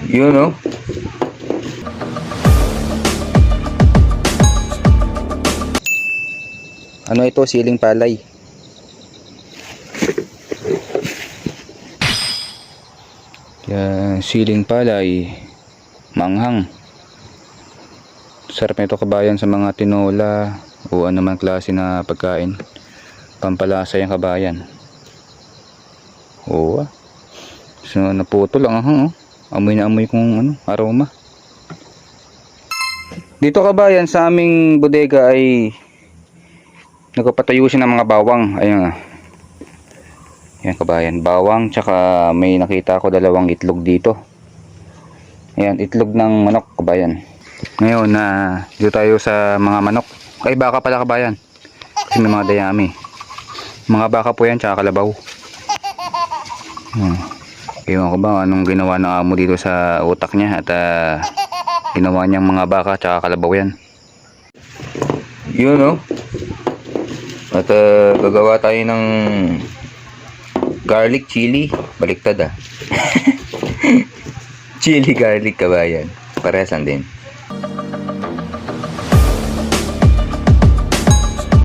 Yun, no? Ano ito? Siling palay. Yan, siling palay. Manghang. Sarap nito kabayan sa mga tinola o anumang klase na pagkain. Pampalasa yung kabayan. Oo. So, naputo lang oh. Amoy na amoy kung aroma. Dito kabayan sa aming bodega ay nagpapatayo siya ng mga bawang. Ayun. Yan kabayan, bawang, tsaka may nakita ko dalawang itlog dito. Ayan, itlog ng manok kabayan. Ngayon dito tayo sa mga manok. Ay baka pala kabayan. Kasi may mga dayami. Mga baka po yan, tsaka kalabaw. Ewan ko ba anong ginawa ng amo dito sa utak niya at ginawa niyang mga baka tsaka kalabaw yan. Yun, no? At gagawa tayo ng garlic chili. Baliktad Chili garlic kabayan. Parehas lang din.